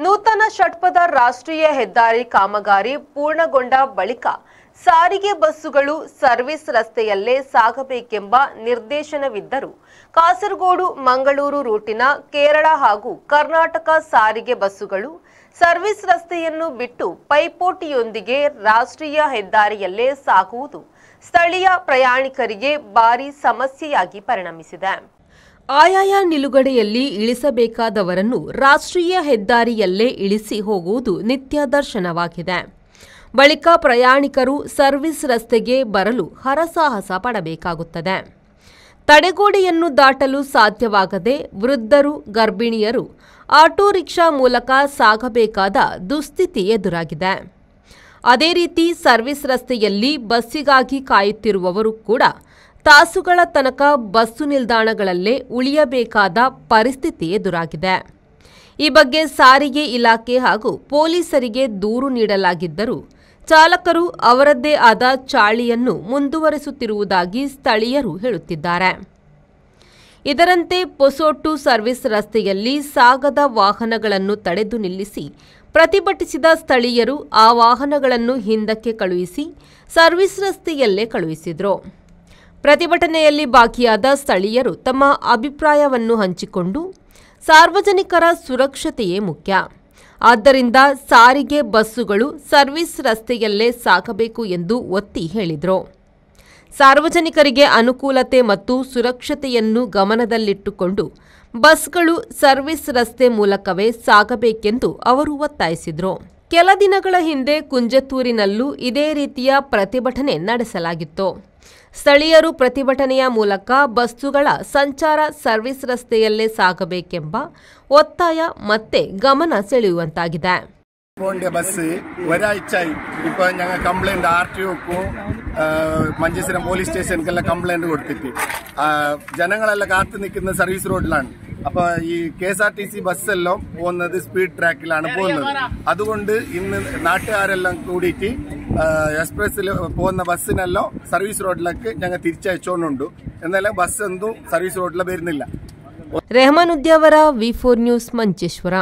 ನೂತನ ಷಟ್ಪಥ ರಾಷ್ಟ್ರೀಯ ಹೆದ್ದಾರಿ ಕಾಮಗಾರಿ ಪೂರ್ಣಗೊಂಡ ಬಳಿಕ ಸಾರಿಗೆ ಬಸ್ಸುಗಳು ಸರ್ವಿಸ್ ರಸ್ತೆಯಲ್ಲೇ ಸಾಗಬೇಕೆಂಬ ನಿರ್ದೇಶನವಿದ್ದರೂ ಕಾಸರಗೋಡು ಮಂಗಳೂರು ರೂಟಿನ ಕೇರಳ ಹಾಗೂ ಕರ್ನಾಟಕ ಸಾರಿಗೆ ಬಸ್ಸುಗಳು ಸರ್ವಿಸ್ ರಸ್ತೆಯನ್ನು ಬಿಟ್ಟು ಪೈಪೋಟಿಯೊಂದಿಗೆ ರಾಷ್ಟ್ರೀಯ ಹೆದ್ದಾರಿಯಲ್ಲೇ ಸಾಗುವುದು ಸ್ಥಳೀಯ ಪ್ರಯಾಣಿಕರಿಗೆ ಭಾರೀ ಸಮಸ್ಯೆಯಾಗಿ ಪರಿಣಮಿಸಿದೆ. ಆಯಾಯ ನಿಲುಗಡೆಯಲ್ಲಿ ಇಳಿಸಬೇಕಾದವರನ್ನು ರಾಷ್ಟ್ರೀಯ ಹೆದ್ದಾರಿಯಲ್ಲೇ ಇಳಿಸಿ ಹೋಗುವುದು ನಿತ್ಯ ದರ್ಶನವಾಗಿದೆ. ಬಳಿಕ ಪ್ರಯಾಣಿಕರು ಸರ್ವಿಸ್ ರಸ್ತೆಗೆ ಬರಲು ಹರಸಾಹಸ ಪಡಬೇಕಾಗುತ್ತದೆ. ತಡೆಗೋಡೆಯನ್ನು ದಾಟಲು ಸಾಧ್ಯವಾಗದೆ ವೃದ್ಧರು, ಗರ್ಭಿಣಿಯರು ಆಟೋ ರಿಕ್ಷಾ ಮೂಲಕ ಸಾಗಬೇಕಾದ ದುಸ್ಥಿತಿ ಎದುರಾಗಿದೆ. ಅದೇ ರೀತಿ ಸರ್ವಿಸ್ ರಸ್ತೆಯಲ್ಲಿ ಬಸ್ಸಿಗಾಗಿ ಕಾಯುತ್ತಿರುವವರು ಕೂಡ ತಾಸುಗಳ ತನಕ ಬಸ್ಸು ನಿಲ್ದಾಣಗಳಲ್ಲೇ ಉಳಿಯಬೇಕಾದ ಪರಿಸ್ಥಿತಿ ಎದುರಾಗಿದೆ. ಈ ಬಗ್ಗೆ ಸಾರಿಗೆ ಇಲಾಖೆ ಹಾಗೂ ಪೊಲೀಸರಿಗೆ ದೂರು ನೀಡಲಾಗಿದ್ದರೂ ಚಾಲಕರು ಅವರದ್ದೇ ಆದ ಚಾಳಿಯನ್ನು ಮುಂದುವರಿಸುತ್ತಿರುವುದಾಗಿ ಸ್ಥಳೀಯರು ಹೇಳುತ್ತಿದ್ದಾರೆ. ಇದರಂತೆ ಪೊಸೊಟ್ಟು ಸರ್ವಿಸ್ ರಸ್ತೆಯಲ್ಲಿ ಸಾಗದ ವಾಹನಗಳನ್ನು ತಡೆದು ನಿಲ್ಲಿಸಿ ಪ್ರತಿಭಟಿಸಿದ ಸ್ಥಳೀಯರು ಆ ವಾಹನಗಳನ್ನು ಹಿಂದಕ್ಕೆ ಕಳುಹಿಸಿ ಸರ್ವಿಸ್ ರಸ್ತೆಯಲ್ಲೇ ಕಳುಹಿಸಿದರು. ಪ್ರತಿಭಟನೆಯಲ್ಲಿ ಭಾಗಿಯಾದ ಸ್ಥಳೀಯರು ತಮ್ಮ ಅಭಿಪ್ರಾಯವನ್ನು ಹಂಚಿಕೊಂಡು ಸಾರ್ವಜನಿಕರ ಸುರಕ್ಷತೆಯೇ ಮುಖ್ಯ, ಆದ್ದರಿಂದ ಸಾರಿಗೆ ಬಸ್ಸುಗಳು ಸರ್ವಿಸ್ ರಸ್ತೆಯಲ್ಲೇ ಸಾಗಬೇಕು ಎಂದು ಒತ್ತಿ ಹೇಳಿದರು. ಸಾರ್ವಜನಿಕರಿಗೆ ಅನುಕೂಲತೆ ಮತ್ತು ಸುರಕ್ಷತೆಯನ್ನು ಗಮನದಲ್ಲಿಟ್ಟುಕೊಂಡು ಬಸ್ಗಳು ಸರ್ವಿಸ್ ರಸ್ತೆ ಮೂಲಕವೇ ಸಾಗಬೇಕೆಂದು ಅವರು ಒತ್ತಾಯಿಸಿದರು. ಕೆಲ ದಿನಗಳ ಹಿಂದೆ ಕುಂಜತ್ತೂರಿನಲ್ಲೂ ಇದೇ ರೀತಿಯ ಪ್ರತಿಭಟನೆ ನಡೆಸಲಾಗಿತ್ತು. ಸ್ಥಳೀಯರು ಪ್ರತಿಭಟನೆಯ ಮೂಲಕ ಬಸ್ಸುಗಳ ಸಂಚಾರ ಸರ್ವಿಸ್ ರಸ್ತೆಯಲ್ಲೇ ಸಾಗಬೇಕೆಂಬ ಒತ್ತಾಯ ಮತ್ತೆ ಗಮನ ಸೆಳೆಯುವಂತಾಗಿದೆ. ബസ് ഒരാഴ്ചയായി ഇപ്പൊ ഞങ്ങൾ കംപ്ലൈന്റ് RTOക്കും മഞ്ചേശ്വരം പോലീസ് സ്റ്റേഷനിലെല്ലാം കംപ്ലൈന്റ് കൊടുത്തിട്ട് ജനങ്ങളെല്ലാം കാത്തു നിൽക്കുന്ന സർവീസ് റോഡിലാണ്. അപ്പൊ ഈ KSRTC ബസ്സെല്ലാം പോകുന്നത് സ്പീഡ് ട്രാക്കിലാണ് പോകുന്നത്. അതുകൊണ്ട് ഇന്ന് നാട്ടുകാരെല്ലാം കൂടിയിട്ട് എക്സ്പ്രസ്സിൽ പോകുന്ന ബസ്സിനെല്ലാം സർവീസ് റോഡിലേക്ക് ഞങ്ങൾ തിരിച്ചയച്ചോണ്ടുണ്ട്. എന്നാലും ബസ് എന്തും സർവീസ് റോഡിൽ വരുന്നില്ല. Rehman Udyavara V4 news ಮಂಚೇಶ್ವರ.